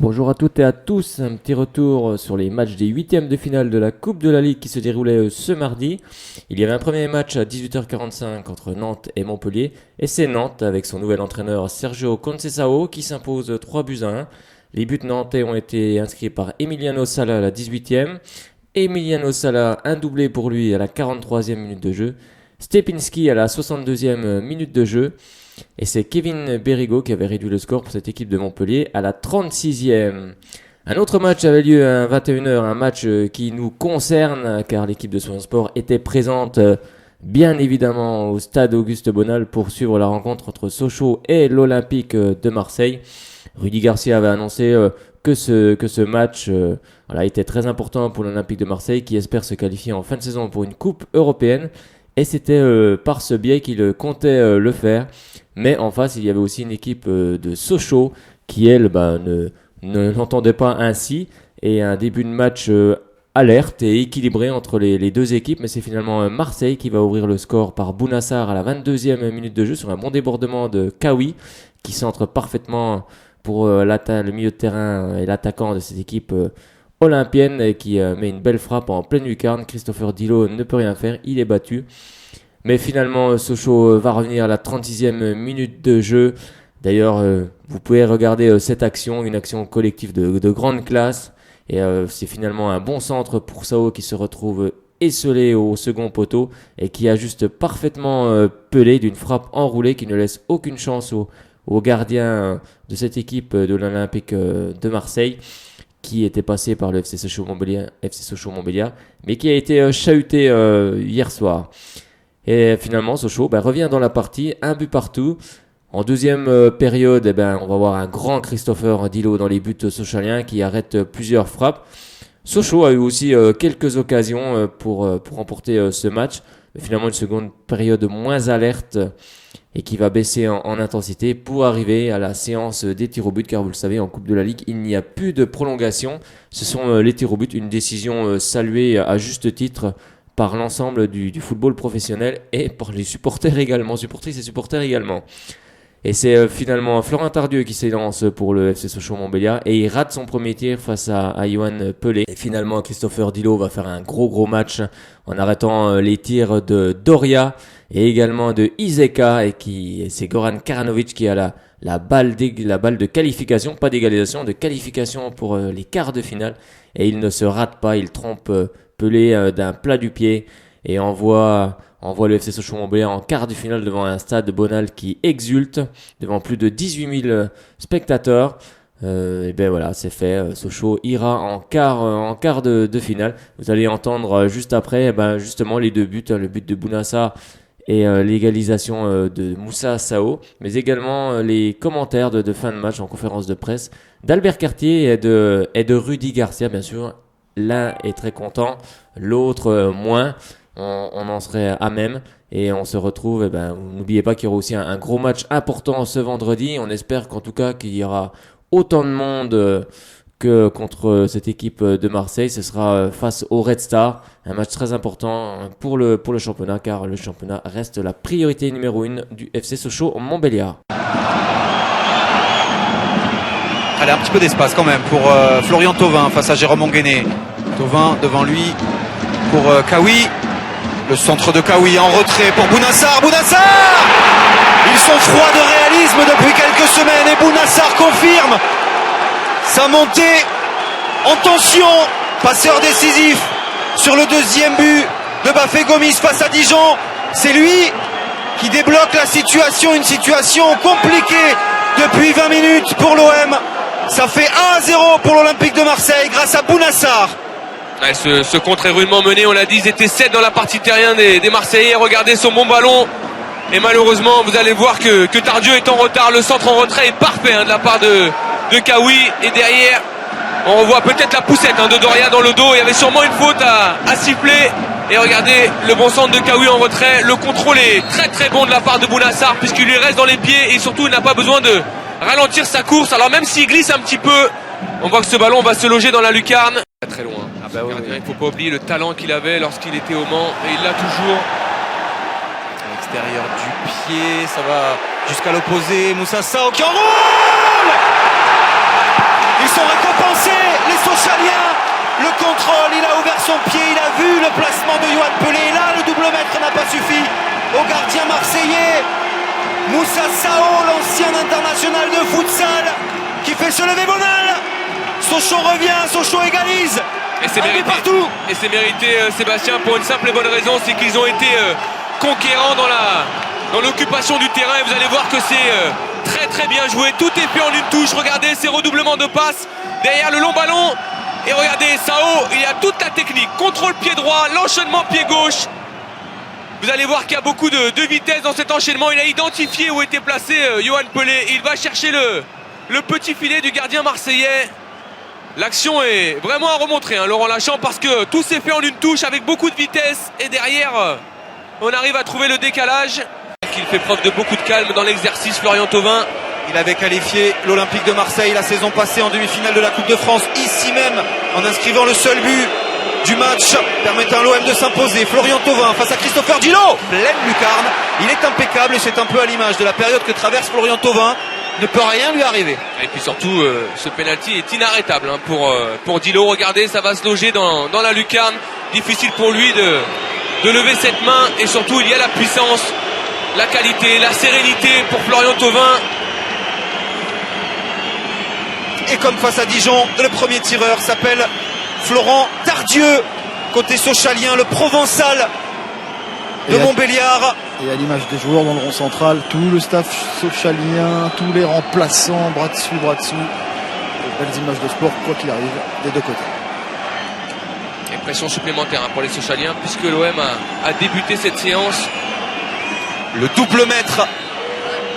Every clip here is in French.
Bonjour à toutes et à tous, un petit retour sur les matchs des huitièmes de finale de la Coupe de la Ligue qui se déroulait ce mardi. Il y avait un premier match à 18h45 entre Nantes et Montpellier et c'est Nantes avec son nouvel entraîneur Sergio Conceição qui s'impose 3-1. Les buts nantais ont été inscrits par Emiliano Sala à la 18e. Emiliano Sala, un doublé pour lui à la 43e minute de jeu. Stepinski à la 62e minute de jeu. Et c'est Kevin Berigo qui avait réduit le score pour cette équipe de Montpellier à la 36e. Un autre match avait lieu à 21h, un match qui nous concerne car l'équipe de Soissons Sport était présente bien évidemment au stade Auguste Bonal pour suivre la rencontre entre Sochaux et l'Olympique de Marseille. Rudy Garcia avait annoncé que ce match était très important pour l'Olympique de Marseille qui espère se qualifier en fin de saison pour une coupe européenne. Et c'était par ce biais qu'il comptait le faire. Mais en face, il y avait aussi une équipe de Sochaux qui, elle, ne l'entendait pas ainsi. Et un début de match alerte et équilibré entre les deux équipes. Mais c'est finalement Marseille qui va ouvrir le score par Bounassar à la 22e minute de jeu sur un bon débordement de Kawi qui centre parfaitement pour le milieu de terrain et l'attaquant de cette équipe olympienne et qui met une belle frappe en pleine lucarne. Christopher Dilo ne peut rien faire, il est battu. Mais finalement, Sochaux va revenir à la 36e minute de jeu. D'ailleurs, vous pouvez regarder cette action, une action collective de grande classe. Et c'est finalement un bon centre pour Sao qui se retrouve esselé au second poteau et qui ajuste parfaitement Pelé d'une frappe enroulée qui ne laisse aucune chance au gardien de cette équipe de l'Olympique de Marseille, qui était passé par le FC Sochaux Montbéliard, mais qui a été chahuté hier soir. Et finalement, Sochaux revient dans la partie, un but partout. En deuxième période, on va voir un grand Christopher Dilo dans les buts sochaliens qui arrête plusieurs frappes. Sochaux a eu aussi quelques occasions pour remporter ce match, mais finalement une seconde période moins alerte et qui va baisser en intensité pour arriver à la séance des tirs au but, car vous le savez, en Coupe de la Ligue, il n'y a plus de prolongation. Ce sont les tirs au but, une décision saluée à juste titre par l'ensemble du football professionnel et par les supporters également, supportrices et supporters également. Et c'est finalement Florent Tardieu qui s'élance pour le FC Sochaux Montbéliard et il rate son premier tir face à Yohan Pelé. Et finalement, Christopher Dilo va faire un gros match en arrêtant les tirs de Doria et également de Izeka et c'est Goran Karanovic qui a la balle de qualification, pas d'égalisation, de qualification pour les quarts de finale. Et il ne se rate pas, il trompe Pelé d'un plat du pied et envoie le FC Sochaux Montbéliard en quart de finale devant un stade Bonal qui exulte, devant plus de 18 000 spectateurs. C'est fait. Sochaux ira en quart de finale. Vous allez entendre juste après, justement les deux buts, le but de Bounassar et l'égalisation de Moussa Sao, mais également les commentaires de fin de match en conférence de presse d'Albert Cartier et de Rudy Garcia, bien sûr. L'un est très content, l'autre moins. On en serait à même et on se retrouve. N'oubliez pas qu'il y aura aussi un gros match important ce vendredi. On espère qu'en tout cas qu'il y aura autant de monde que contre cette équipe de Marseille. Ce sera face au Red Star, un match très important pour le championnat, car le championnat reste la priorité numéro 1 du FC Sochaux Montbéliard. Allez, un petit peu d'espace quand même pour Florian Thauvin face à Jérôme Onguené. Thauvin devant lui pour Kawi. Le centre de Kawi en retrait pour Bounassar. Ils sont froids de réalisme depuis quelques semaines et Bounassar confirme sa montée en tension. Passeur décisif sur le deuxième but de Bafé Gomis face à Dijon. C'est lui qui débloque la situation, une situation compliquée depuis 20 minutes pour l'OM. Ça fait 1-0 pour l'Olympique de Marseille grâce à Bounassar. Ouais, ce contre est rudement mené, on l'a dit, ils étaient 7 dans la partie terrienne des Marseillais. Regardez son bon ballon. Et malheureusement, vous allez voir que Tardieu est en retard. Le centre en retrait est parfait de la part de Kawi. Et derrière, on revoit peut-être la poussette de Doria dans le dos. Il y avait sûrement une faute à siffler. Et regardez le bon centre de Kawi en retrait. Le contrôle est très bon de la part de Bounassar puisqu'il lui reste dans les pieds. Et surtout, il n'a pas besoin de ralentir sa course. Alors même s'il glisse un petit peu, on voit que ce ballon va se loger dans la lucarne. Très loin. Il ne faut pas oublier le talent qu'il avait lorsqu'il était au Mans. Et il l'a toujours. À l'extérieur du pied, ça va jusqu'à l'opposé. Moussa Sao qui enroule. Ils sont Sochaliens. Le contrôle, il a ouvert son pied, il a vu le placement de Yoann Pelé. Et là, le double mètre n'a pas suffi au gardien marseillais. Moussa Sao, l'ancien international de futsal, qui fait se lever Bonal. Sochaux revient, Sochaux égalise. Et c'est mérité, partout. et c'est mérité Sébastien, pour une simple et bonne raison, c'est qu'ils ont été conquérants dans l'occupation du terrain. Et vous allez voir que c'est très très bien joué. Tout est fait en une touche. Regardez ces redoublements de passes derrière le long ballon. Et regardez Sao, il y a toute la technique. Contrôle pied droit, l'enchaînement pied gauche. Vous allez voir qu'il y a beaucoup de vitesse dans cet enchaînement. Il a identifié où était placé Yoann Pelé. Il va chercher le petit filet du gardien marseillais. L'action est vraiment à remontrer, hein, Laurent Lachamp, parce que tout s'est fait en une touche avec beaucoup de vitesse. Et derrière, on arrive à trouver le décalage. Il fait preuve de beaucoup de calme dans l'exercice, Florian Thauvin. Il avait qualifié l'Olympique de Marseille la saison passée en demi-finale de la Coupe de France, ici même, en inscrivant le seul but du match permettant à l'OM de s'imposer. Florian Thauvin face à Christopher Dilo, pleine lucarne. Il est impeccable et c'est un peu à l'image de la période que traverse Florian Thauvin. Ne peut rien lui arriver. Et puis surtout, ce penalty est inarrêtable, hein, pour Dilo. Regardez, ça va se loger dans la lucarne. Difficile pour lui de lever cette main. Et surtout, il y a la puissance, la qualité, la sérénité pour Florian Thauvin. Et comme face à Dijon, le premier tireur s'appelle Florent Tardieu. Côté sochalien, le Provençal de Montbéliard. Et à l'image des joueurs dans le rond central, tout le staff sochalien, tous les remplaçants, bras dessus, bras dessous. De belles images de sport, quoi qu'il arrive, des deux côtés. Et pression supplémentaire, hein, pour les Sochaliens, puisque l'OM a débuté cette séance. Le double mètre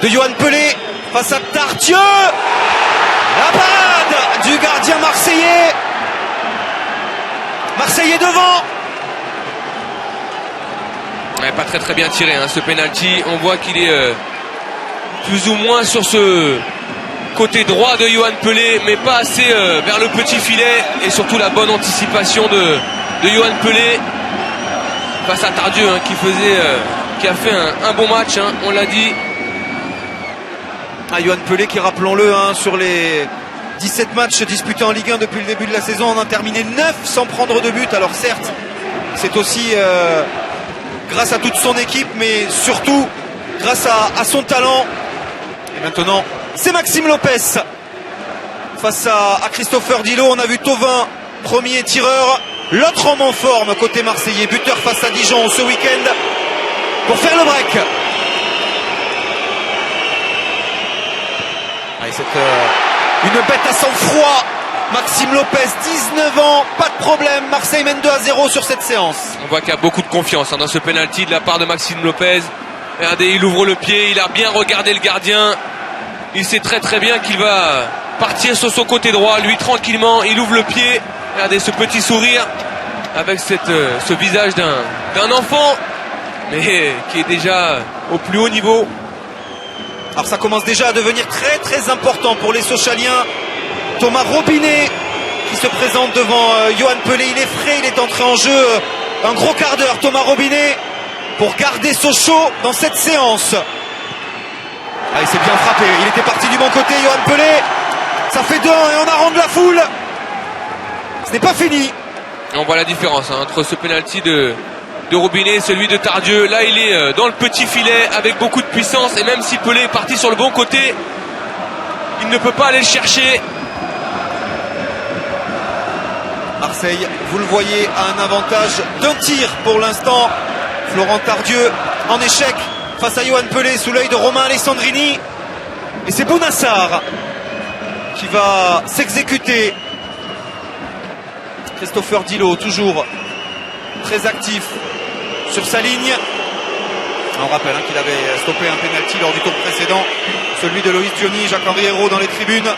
de Yoann Pelé face à Tardieu. La parade du gardien marseillais. Marseillais devant. Ouais, pas très très bien tiré, hein, ce penalty. On voit qu'il est plus ou moins sur ce côté droit de Yoann Pelé, mais pas assez vers le petit filet. Et surtout la bonne anticipation de Yoann Pelé face à Tardieu, hein, qui a fait un bon match, hein, on l'a dit. Yoann Pelé qui, rappelons-le, hein, sur les 17 matchs disputés en Ligue 1 depuis le début de la saison, on en a terminé 9 sans prendre de but. Alors certes, c'est aussi grâce à toute son équipe, mais surtout grâce à son talent. Et maintenant, c'est Maxime Lopez face à Christopher Dilo. On a vu Thauvin, premier tireur, l'autre homme en forme côté marseillais, buteur face à Dijon ce week-end pour faire le break. Allez, c'est une bête à sang-froid. Maxime Lopez, 19 ans, pas de problème. Marseille mène 2-0 sur cette séance. On voit qu'il y a beaucoup de confiance, hein, dans ce penalty de la part de Maxime Lopez. Regardez, il ouvre le pied, il a bien regardé le gardien. Il sait très très bien qu'il va partir sur son côté droit. Lui, tranquillement, il ouvre le pied. Regardez ce petit sourire avec ce visage d'un enfant, mais qui est déjà au plus haut niveau. Alors ça commence déjà à devenir très très important pour les Sochaliens. Thomas Robinet qui se présente devant Yoann Pelé. Il est frais, il est entré en jeu un gros quart d'heure, Thomas Robinet, pour garder Sochaux dans cette séance. Allez, c'est bien frappé, il était parti du bon côté, Yoann Pelé. Ça fait 2-1 et on arronde la foule. Ce n'est pas fini. Et on voit la différence, hein, entre ce penalty de Robinet et celui de Tardieu. Là, il est dans le petit filet avec beaucoup de puissance, et même si Pelé est parti sur le bon côté, il ne peut pas aller le chercher. Marseille, vous le voyez, a un avantage d'un tir pour l'instant. Florent Tardieu en échec face à Yoann Pelé sous l'œil de Romain Alessandrini. Et c'est Bounassar qui va s'exécuter. Christopher Dilo, toujours très actif sur sa ligne. On rappelle, hein, qu'il avait stoppé un penalty lors du tour précédent, celui de Loïs Diony. Jacques-Henri Hérault dans les tribunes,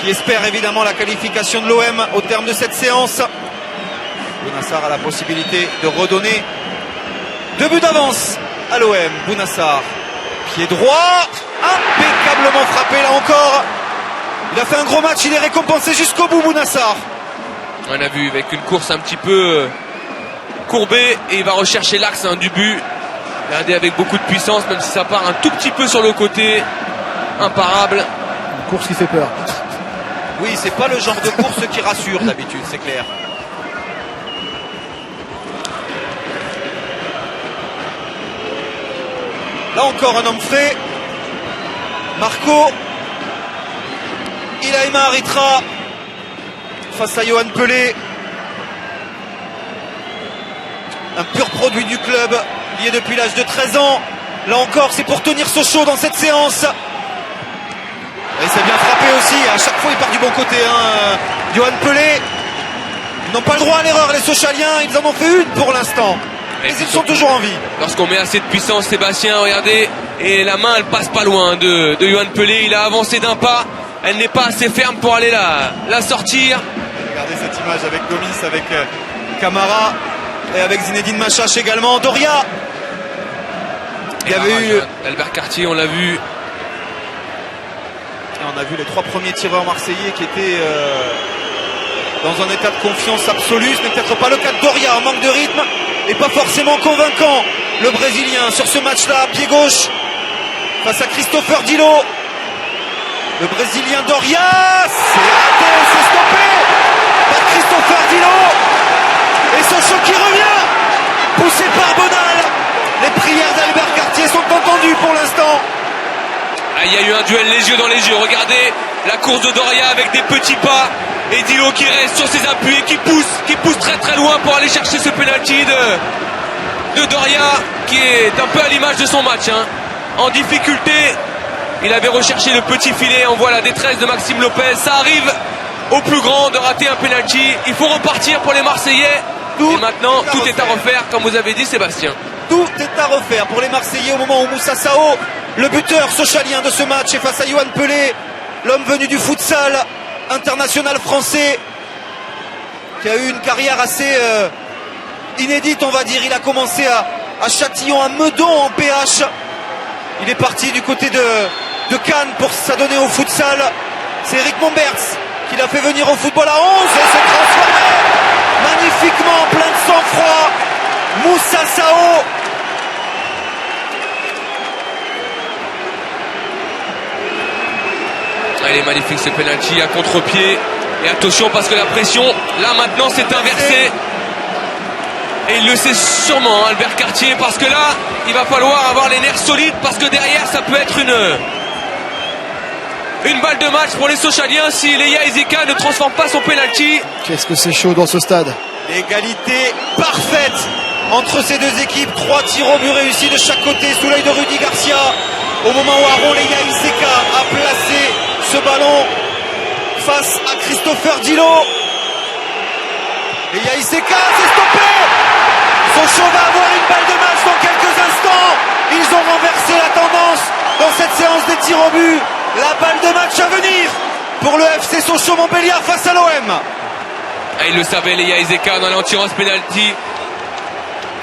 qui espère évidemment la qualification de l'OM au terme de cette séance. Bounassar a la possibilité de redonner 2 buts d'avance à l'OM. Bounassar, pied droit, impeccablement frappé là encore. Il a fait un gros match, il est récompensé jusqu'au bout, Bounassar. On a vu avec une course un petit peu courbée, et il va rechercher l'axe, hein, du but. Regardez, avec beaucoup de puissance, même si ça part un tout petit peu sur le côté. Imparable. Une course qui fait peur. Oui, c'est pas le genre de course qui rassure d'habitude, c'est clair. Là encore un homme frais. Marco. Ilaima Aritra face à Johan Pelé. Un pur produit du club, lié depuis l'âge de 13 ans. Là encore, c'est pour tenir Sochaux dans cette séance. Et c'est bien frappé aussi. À chaque fois, il part du bon côté. Johan Pelé. Ils n'ont pas le droit à l'erreur, les Sochaliens. Ils en ont fait une pour l'instant. Mais ils sont toujours en vie. Lorsqu'on met assez de puissance, Sébastien, regardez, et la main, elle passe pas loin de Johan Pelé. Il a avancé d'un pas. Elle n'est pas assez ferme pour aller la sortir. Regardez cette image avec Gomis, avec Camara et avec Zinedine Machache également. Doria. Il y avait eu Albert Cartier, on l'a vu. Et on a vu les 3 premiers tireurs marseillais qui étaient dans un état de confiance absolue. Ce n'est peut-être pas le cas de Doria, en manque de rythme et pas forcément convaincant. Le Brésilien sur ce match-là, pied gauche, face à Christopher Dilo. Le Brésilien Doria, c'est raté, c'est stoppé par Christopher Dilo. Et Sochaux qui revient, poussé par Bonal. Les prières d'Albert Cartier sont entendues pour l'instant. Ah, il y a eu un duel les yeux dans les yeux. Regardez la course de Doria avec des petits pas. Et Dilo qui reste sur ses appuis et qui pousse très très loin pour aller chercher ce penalty de Doria, qui est un peu à l'image de son match. En difficulté, il avait recherché le petit filet. On voit la détresse de Maxime Lopez. Ça arrive au plus grand de rater un penalty. Il faut repartir pour les Marseillais. Et maintenant, tout est à refaire, comme vous avez dit, Sébastien. Tout est à refaire pour les Marseillais au moment où Moussa Sao, le buteur sochalien de ce match, est face à Johan Pelé, l'homme venu du futsal, international français, qui a eu une carrière assez inédite, on va dire. Il a commencé à Châtillon, à Meudon en PH. Il est parti du côté de Cannes pour s'adonner au futsal. C'est Eric Momberts qui l'a fait venir au football à 11 et s'est transformé magnifiquement, plein de sang-froid. Moussa Sao. Il est magnifique ce penalty à contre-pied. Et attention parce que la pression, là maintenant, c'est inversé. Et il le sait sûrement, Albert Cartier, parce que là, il va falloir avoir les nerfs solides, parce que derrière, ça peut être une balle de match pour les Sochaliens si Leia Ezeka ne transforme pas son penalty. Qu'est-ce que c'est chaud dans ce stade. Égalité parfaite entre ces deux équipes. 3 tirs au but réussis de chaque côté sous l'œil de Rudy Garcia. Au moment où Aaron Leia Ezeka a placé ce ballon face à Christopher Dilo. Leia Ezeka, c'est stoppé. Sochaux va avoir une balle de match dans quelques instants. Ils ont renversé la tendance dans cette séance des tirs au but. La balle de match à venir pour le FC Sochaux-Montbéliard face à l'OM. Et il le savait, Leia Ezeka, dans l'anti-rance penalty,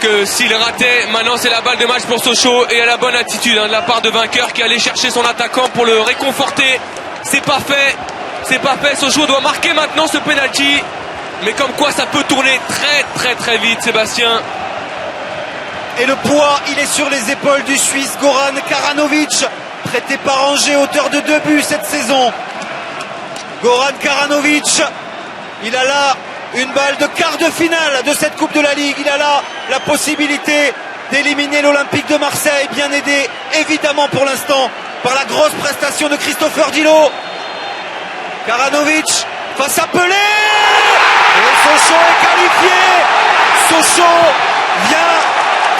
que s'il ratait, maintenant c'est la balle de match pour Sochaux. Et à la bonne attitude de la part de vainqueur qui allait chercher son attaquant pour le réconforter. C'est pas fait, c'est pas fait. Sochaux doit marquer maintenant ce penalty. Mais comme quoi ça peut tourner très très très vite, Sébastien. Et le poids, il est sur les épaules du Suisse Goran Karanovic, prêté par Angers, auteur de 2 buts cette saison. Goran Karanovic, il a là une balle de quart de finale de cette Coupe de la Ligue. Il a là la possibilité d'éliminer l'Olympique de Marseille, bien aidé évidemment pour l'instant par la grosse prestation de Christopher Dilo. Karanovic face à Pelé. Et Sochaux est qualifié. Sochaux vient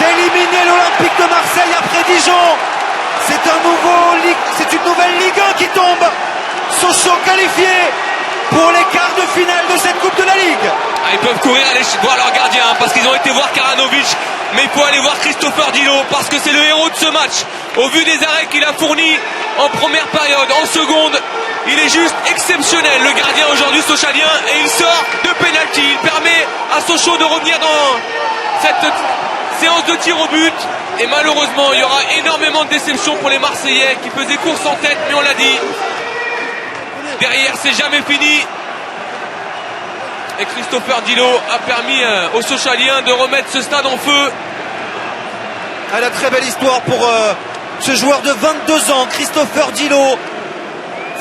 d'éliminer l'Olympique de Marseille après Dijon. C'est une nouvelle Ligue 1 qui tombe. Sochaux qualifié pour les quarts de finale de cette Coupe de la Ligue. Ils peuvent courir aller voir leur gardien parce qu'ils ont été voir Karanovic, mais il faut aller voir Christopher Dilo parce que c'est le héros de ce match. Au vu des arrêts qu'il a fournis en première période, en seconde, il est juste exceptionnel, le gardien aujourd'hui sochalien, et il sort de pénalty. Il permet à Sochaux de revenir dans cette séance de tir au but. Et malheureusement, il y aura énormément de déceptions pour les Marseillais qui faisaient course en tête, mais on l'a dit. Derrière, c'est jamais fini. Et Christopher Dilo a permis aux Sochaliens de remettre ce stade en feu. La très belle histoire pour ce joueur de 22 ans, Christopher Dilo,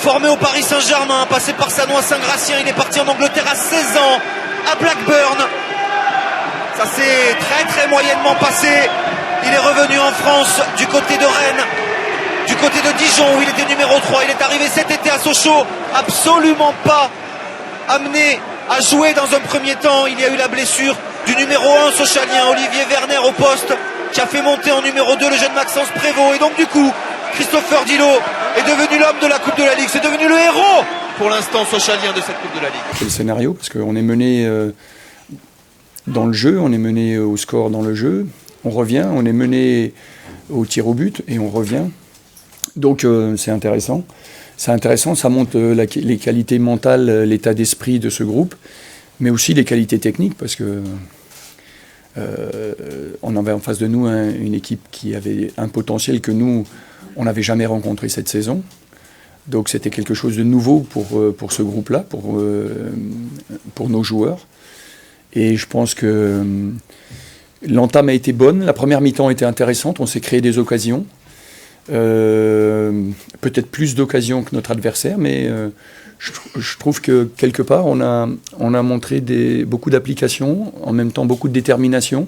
formé au Paris Saint-Germain, passé par Sanois Saint-Gratien, il est parti en Angleterre à 16 ans, à Blackburn. Ça s'est très très moyennement passé. Il est revenu en France du côté de Rennes, du côté de Dijon où il était numéro 3. Il est arrivé cet été à Sochaux, absolument pas amené à jouer dans un premier temps. Il y a eu la blessure du numéro 1 sochalien, Olivier Werner au poste, qui a fait monter en numéro 2 le jeune Maxence Prévost. Et donc du coup, Christopher Dillot est devenu l'homme de la Coupe de la Ligue. C'est devenu le héros pour l'instant sochalien de cette Coupe de la Ligue. C'est le scénario parce qu'on est mené dans le jeu, on est mené au score dans le jeu, on revient, on est mené au tir au but et on revient. Donc c'est intéressant. C'est intéressant, ça montre les qualités mentales, l'état d'esprit de ce groupe, mais aussi les qualités techniques parce que on avait en face de nous une équipe qui avait un potentiel que nous, on n'avait jamais rencontré cette saison. Donc c'était quelque chose de nouveau pour ce groupe-là, pour nos joueurs. Et je pense que l'entame a été bonne, la première mi-temps était intéressante, on s'est créé des occasions. Peut-être plus d'occasions que notre adversaire, mais je trouve que quelque part on a montré beaucoup d'applications, en même temps beaucoup de détermination.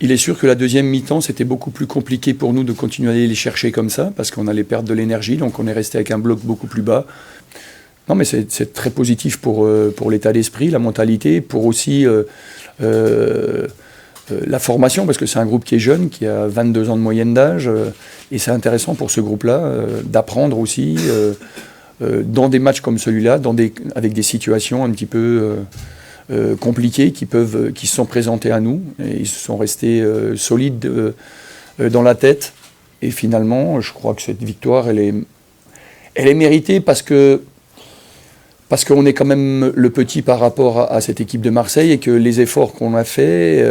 Il est sûr que la deuxième mi-temps c'était beaucoup plus compliqué pour nous de continuer à aller les chercher comme ça, parce qu'on allait perdre de l'énergie, donc on est resté avec un bloc beaucoup plus bas. Non mais c'est très positif pour l'état d'esprit, la mentalité, pour aussi la formation, parce que c'est un groupe qui est jeune, qui a 22 ans de moyenne d'âge, et c'est intéressant pour ce groupe-là d'apprendre aussi dans des matchs comme celui-là, avec des situations un petit peu compliquées qui se sont présentées à nous, et ils se sont restés solides dans la tête, et finalement, je crois que cette victoire, elle est méritée parce qu'on est quand même le petit par rapport à cette équipe de Marseille et que les efforts qu'on a faits,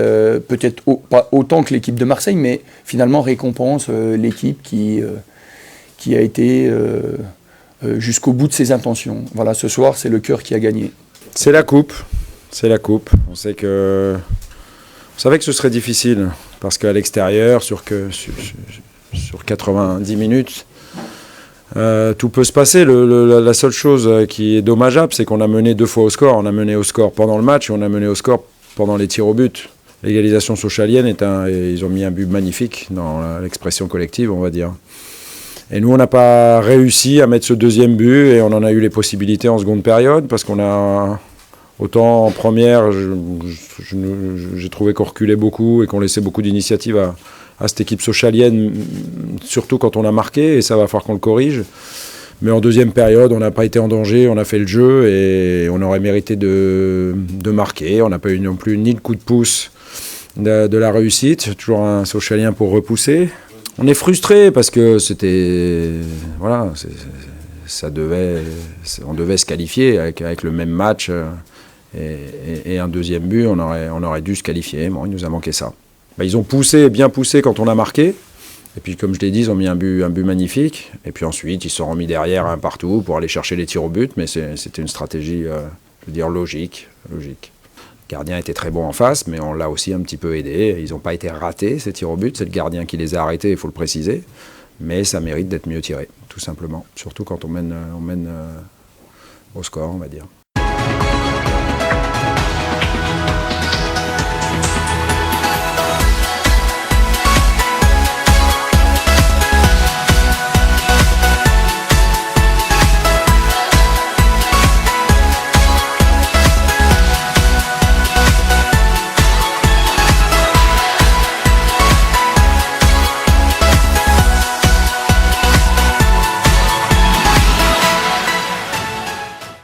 peut-être pas autant que l'équipe de Marseille, mais finalement récompense l'équipe qui a été jusqu'au bout de ses intentions. Voilà, ce soir, c'est le cœur qui a gagné. C'est la coupe. On savait que ce serait difficile parce qu'à l'extérieur, sur 90 minutes, tout peut se passer. La seule chose qui est dommageable, c'est qu'on a mené 2 fois au score. On a mené au score pendant le match et on a mené au score pendant les tirs au but. L'égalisation sochalienne ils ont mis un but magnifique dans l'expression collective, on va dire. Et nous, on n'a pas réussi à mettre ce deuxième but et on en a eu les possibilités en seconde période parce qu'on a, autant en première, j'ai trouvé qu'on reculait beaucoup et qu'on laissait beaucoup d'initiatives à cette équipe sochalienne, surtout quand on a marqué, et ça va falloir qu'on le corrige. Mais en deuxième période, on n'a pas été en danger, on a fait le jeu et on aurait mérité de marquer. On n'a pas eu non plus ni le coup de pouce de la réussite, toujours un sochalien pour repousser. On est frustré parce que on devait se qualifier avec le même match et un deuxième but, on aurait dû se qualifier. Bon, il nous a manqué ça. Ils ont bien poussé quand on a marqué. Et puis, comme je l'ai dit, ils ont mis un but magnifique. Et puis ensuite, ils se sont remis derrière un partout pour aller chercher les tirs au but. Mais c'était une stratégie, logique. Le gardien était très bon en face, mais on l'a aussi un petit peu aidé. Ils n'ont pas été ratés, ces tirs au but. C'est le gardien qui les a arrêtés, il faut le préciser. Mais ça mérite d'être mieux tiré, tout simplement. Surtout quand on mène au score, on va dire.